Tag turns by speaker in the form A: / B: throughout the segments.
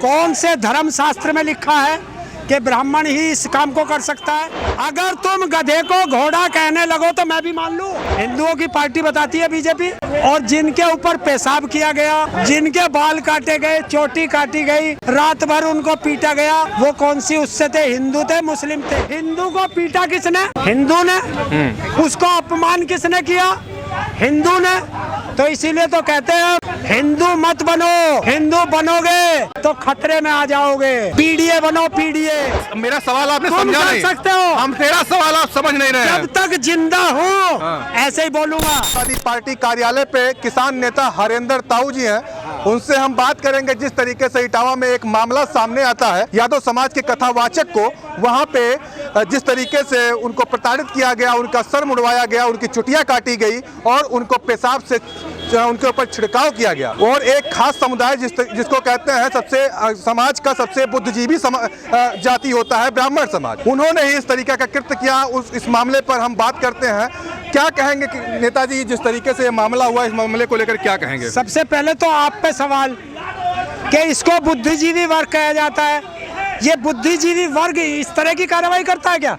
A: कौन से धर्म शास्त्र में लिखा है कि ब्राह्मण ही इस काम को कर सकता है? अगर तुम गधे को घोड़ा कहने लगो तो मैं भी मान लूं। हिंदुओं की पार्टी बताती है बीजेपी। और जिनके ऊपर पेशाब किया गया, जिनके बाल काटे गए, चोटी काटी गई, रात भर उनको पीटा गया, वो कौन सी उससे थे? हिंदू थे, मुस्लिम थे? हिंदू को पीटा किसने? हिंदू ने। उसको अपमान किसने किया? हिंदू ने। तो इसीलिए तो कहते हैं हिंदू मत बनो, हिंदू बनोगे तो खतरे में आ जाओगे। पीडीए बनो, पीडीए।
B: मेरा सवाल आपने समझा नहीं।
A: सकते हो
B: हम तेरा सवाल आप समझ नहीं रहे।
A: जब तक जिंदा हूँ ऐसे ही बोलूंगा।
C: पार्टी कार्यालय पे किसान नेता हरेंद्र ताऊ जी हैं, उनसे हम बात करेंगे। जिस तरीके से इटावा में एक मामला सामने आता है, यादव समाज के कथावाचक को वहां पे जिस तरीके से उनको प्रताड़ित किया गया, उनका सर मुड़वाया गया, उनकी चुटियां काटी गई और उनको पेशाब से उनके ऊपर छिड़काव किया गया। और एक खास समुदाय जिसको कहते हैं सबसे समाज का सबसे बुद्धिजीवी जाति होता है ब्राह्मण समाज, उन्होंने ही इस तरीके का कृत्य किया। इस मामले पर हम बात करते हैं। क्या कहेंगे कि नेताजी, जिस तरीके से ये मामला हुआ, इस मामले को लेकर क्या कहेंगे?
A: सबसे पहले तो आप पे सवाल कि इसको बुद्धिजीवी वर्ग कहा जाता है। ये बुद्धिजीवी वर्ग इस तरह की कार्रवाई करता है क्या?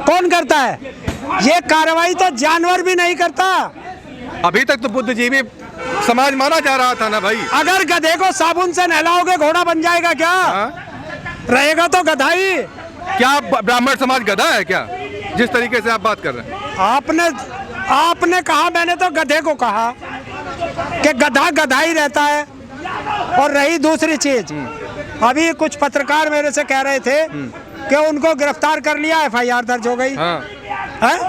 A: कौन करता है? ये कार्रवाई तो जानवर भी नहीं करता।
B: अभी तक तो बुद्धिजीवी समाज माना जा रहा था ना भाई।
A: अगर गधे को साबुन से नहलाओगे घोड़ा बन जाएगा क्या? रहेगा तो गधा ही।
B: क्या ब्राह्मण समाज गधा है क्या, जिस तरीके से आप बात कर रहे हैं?
A: आपने कहा, मैंने तो गधे को कहा कि गधा गधा ही रहता है। और रही दूसरी चीज, अभी कुछ पत्रकार मेरे से कह रहे थे कि उनको गिरफ्तार कर लिया, एफआईआर दर्ज हो गई।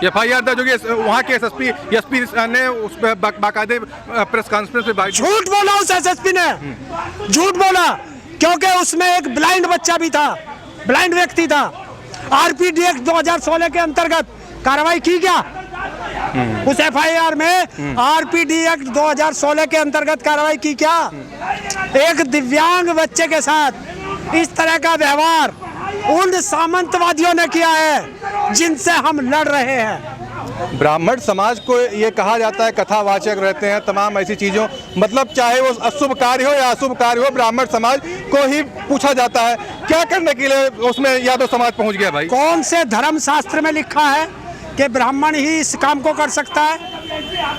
B: एफआईआर दर्ज हो गई। वहाँ के एसपी ने उस पर बाकायदे प्रेस कॉन्फ्रेंस में
A: झूठ बोला। उस एसएसपी ने झूठ बोला क्योंकि उसमें एक ब्लाइंड बच्चा भी था, ब्लाइंड व्यक्ति था। आरपीडी एक्ट 2016 के अंतर्गत कार्रवाई की क्या? उस एफआईआर में आरपीडी एक्ट 2016 के अंतर्गत कार्रवाई की क्या? एक दिव्यांग बच्चे के साथ इस तरह का व्यवहार उन सामंतवादियों ने किया है जिनसे हम लड़ रहे हैं।
C: ब्राह्मण समाज को ये कहा जाता है, कथावाचक रहते हैं, तमाम ऐसी चीज़ों, मतलब चाहे वो अशुभ कार्य हो या अशुभ कार्य हो, ब्राह्मण समाज को ही पूछा जाता है। क्या करने के लिए उसमें यादव समाज पहुंच गया भाई?
A: कौन से धर्म शास्त्र में लिखा है कि ब्राह्मण ही इस काम को कर सकता है?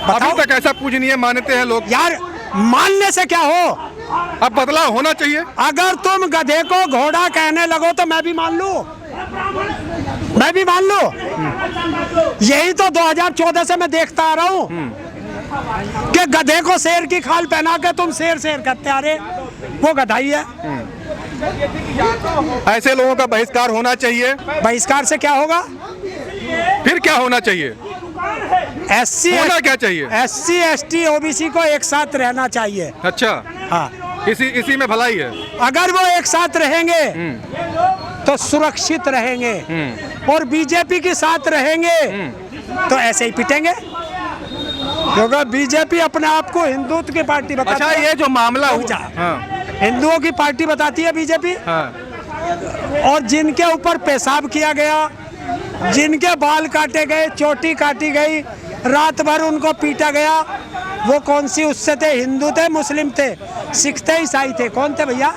B: अभी तक ऐसा पूजनीय मानते हैं लोग।
A: यार मानने से क्या हो?
B: अब बदलाव होना चाहिए।
A: अगर तुम गधे को घोड़ा कहने लगो तो मैं भी मान लूं। मैं भी मान लूं। यही तो 2014 से मैं देखता आ रहा हूं कि गधे को शेर की खाल पहना के तुम शेर शेर करते आ रहे, वो गधा ही है।
B: ऐसे लोगों का बहिष्कार होना चाहिए।
A: बहिष्कार से क्या होगा?
B: फिर क्या होना चाहिए? होना क्या चाहिए?
A: SC ST OBC को एक साथ रहना चाहिए।
B: अच्छा,
A: हाँ,
B: इसी में भलाई है। अगर
A: वो एक साथ रहेंगे तो सुरक्षित रहेंगे, और बीजेपी के साथ रहेंगे तो ऐसे ही पिटेंगे, क्योंकि बीजेपी अपने आप को हिंदुत्व की पार्टी बताती है।
B: अच्छा, ये जो मामला
A: हिंदुओं की पार्टी बताती है बीजेपी। और जिनके ऊपर पेशाब किया गया, जिनके बाल काटे गए, चोटी काटी गई, रात भर उनको पीटा गया, वो कौन सी उससे थे? हिंदू थे, मुस्लिम थे, सिख थे, ईसाई थे? कौन थे भैया?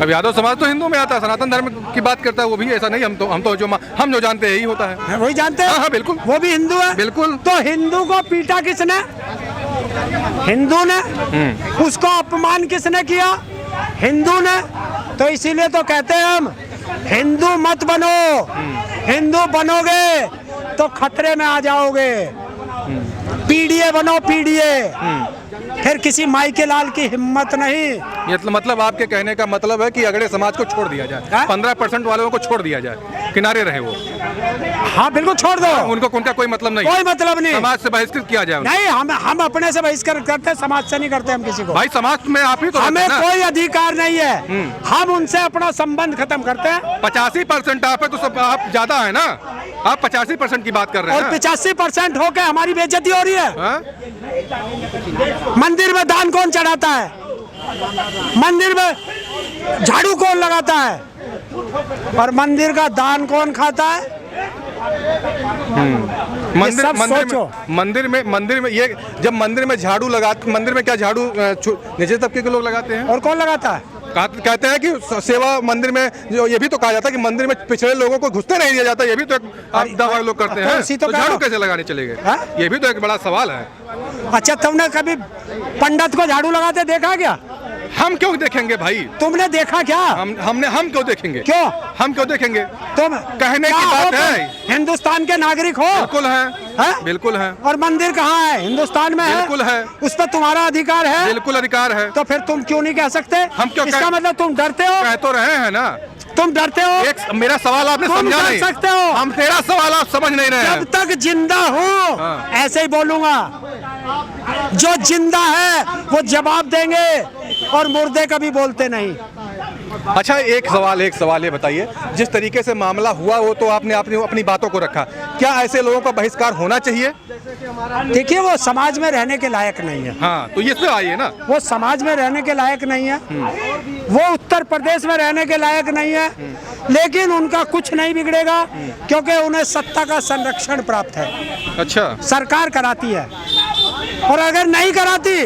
B: अब यादव समाज तो हिंदू में आता है, सनातन धर्म की बात करता है वो भी। ऐसा नहीं, हम तो जो जानते हैं यही होता है।
A: वही जानते हैं।
B: हाँ, बिल्कुल।
A: वो भी हिंदू है।
B: बिल्कुल।
A: तो हिंदू को पीटा किसने? हिंदू ने। उसको अपमान किसने किया? हिंदू ने। तो इसीलिए तो कहते हैं हम हिंदू मत बनो, हिंदू बनोगे तो खतरे में आ जाओगे। पीडीए बनो, पीडीए। फिर किसी माई के लाल की हिम्मत नहीं।
B: ये मतलब आपके कहने का मतलब है कि अगड़े समाज को छोड़ दिया जाए, 15% वालों को छोड़ दिया जाए, किनारे रहे वो।
A: हाँ बिल्कुल, छोड़ दो
B: उनका कोई मतलब नहीं।
A: कोई मतलब नहीं।
B: समाज से बहिष्कृत किया जाए।
A: नहीं, हम अपने से बहिष्कृत करते हैं, समाज से नहीं करते हम किसी को।
B: भाई समाज में आप ही तो,
A: हमें कोई अधिकार नहीं है। हम उनसे अपना संबंध खत्म करते हैं।
B: 85% आप है तो सब आप ज्यादा है ना। आप 85% की बात कर रहे हैं
A: और 85% होकर हमारी बेइज्जती हो रही है। मंदिर में दान कौन चढ़ाता है? मंदिर में झाड़ू कौन लगाता है? और मंदिर का दान कौन खाता है?
B: मंदिर में ये जब मंदिर में झाड़ू लगा, मंदिर में क्या झाड़ू निजी तबके के लोग लगाते हैं?
A: और कौन लगाता है?
C: कहते हैं कि सेवा मंदिर में जो ये भी तो कहा जाता है कि मंदिर में पिछड़े लोगों को घुसते नहीं दिया जाता, ये भी तो एक दावा लोग करते हैं। तो झाड़ू कैसे लगाने चले गए, ये भी तो एक बड़ा सवाल है।
A: अच्छा, तुमने कभी पंडित को झाड़ू लगाते देखा क्या?
C: हम क्यों देखेंगे भाई?
A: तुमने देखा क्या?
C: हम क्यों देखेंगे?
A: क्यों
C: हम क्यों देखेंगे?
A: तुम
C: कहने की बात है।
A: हिंदुस्तान के नागरिक हो।
C: बिल्कुल है, बिल्कुल है।
A: और मंदिर कहाँ है? हिंदुस्तान में है।
C: बिल्कुल है।
A: उस पर तुम्हारा अधिकार है।
C: बिल्कुल अधिकार है।
A: तो फिर तुम क्यों नहीं कह सकते?
C: हम क्यों
A: इसका मतलब तुम डरते हो?
C: कह तो रहे हैं ना।
A: तुम डरते हो?
C: एक मेरा सवाल आपने समझा नहीं।
A: सकते हो?
C: हम तेरा सवाल आप समझ नहीं रहे हैं।
A: जब तक जिंदा हूँ ऐसे ही बोलूंगा। जो जिंदा है वो जवाब देंगे और मुर्दे कभी बोलते नहीं।
C: अच्छा, एक सवाल ये बताइए, जिस तरीके से मामला हुआ वो तो आपने अपनी बातों को रखा, क्या ऐसे लोगों का बहिष्कार होना चाहिए?
A: देखिए, वो समाज में रहने के लायक नहीं है।
C: हाँ, तो ये इसमें आइए ना।
A: वो समाज में रहने के लायक नहीं है, वो उत्तर प्रदेश में रहने के लायक नहीं है, लेकिन उनका कुछ नहीं बिगड़ेगा क्योंकि उन्हें सत्ता का संरक्षण प्राप्त है।
C: अच्छा,
A: सरकार कराती है, और अगर नहीं कराती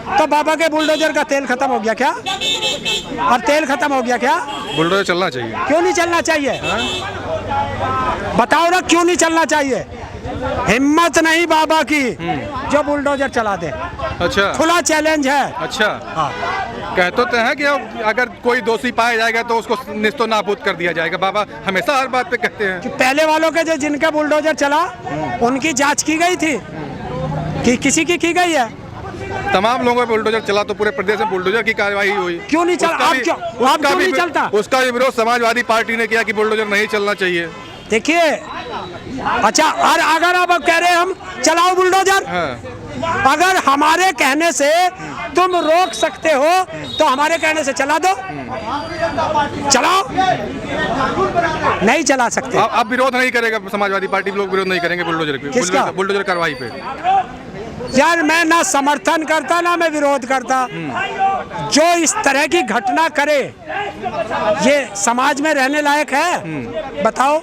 A: तो बाबा के बुलडोजर का तेल खत्म हो गया क्या? अब तेल खत्म हो गया क्या?
B: बुलडोजर चलना चाहिए।
A: क्यों नहीं चलना चाहिए? बताओ ना, क्यों नहीं चलना चाहिए? हिम्मत नहीं बाबा की जो बुलडोजर चला दे।
C: अच्छा,
A: खुला चैलेंज है।
C: अच्छा,
A: हाँ।
C: कहते तो हैं कि अगर कोई दोषी पाया जाएगा तो उसको निस्तो नाबूद कर दिया जाएगा। बाबा हमेशा हर बात पे कहते हैं
A: कि पहले वालों के जो जिनका बुलडोजर चला उनकी जांच की गई थी कि किसी की गई है?
C: तमाम लोगों पे बुलडोजर चला तो पूरे प्रदेश में बुलडोजर की कार्रवाई हुई।
A: क्यों नहीं चला? आप क्यों नहीं चलता?
C: उसका भी विरोध समाजवादी पार्टी ने किया कि बुलडोजर नहीं चलना चाहिए।
A: देखिए, अच्छा, और अगर आप कह रहे हैं हम चलाओ बुलडोजर, अगर हमारे कहने से तुम रोक सकते हो तो हमारे कहने से चला दो। चलाओ, नहीं चला सकते।
C: आप विरोध नहीं करेगा समाजवादी पार्टी? लोग विरोध नहीं करेंगे बुलडोजर कार्रवाई पे?
A: यार, मैं ना समर्थन करता ना मैं विरोध करता। जो इस तरह की घटना करे ये समाज में रहने लायक है? बताओ,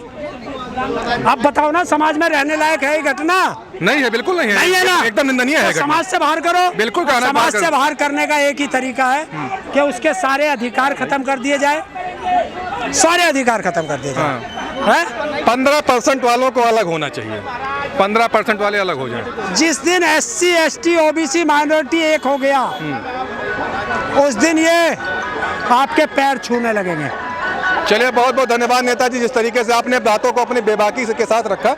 A: आप बताओ ना, समाज में रहने लायक है ये घटना?
C: नहीं है, बिल्कुल नहीं है।
A: नहीं है ना?
C: एकदम निंदनीय है।
A: समाज से बाहर करो।
C: बिल्कुल,
A: समाज से बाहर करने का एक ही तरीका है कि उसके सारे अधिकार खत्म कर दिए जाए, सारे अधिकार खत्म कर दिए जाए।
C: 15% वालों को अलग होना चाहिए, 15% वाले अलग हो जाए।
A: जिस दिन SC ST OBC माइनॉरिटी एक हो गया उस दिन ये आपके पैर छूने लगेंगे।
C: चलिए, बहुत बहुत धन्यवाद नेताजी, जिस तरीके से आपने बातों को अपनी बेबाकी के साथ रखा।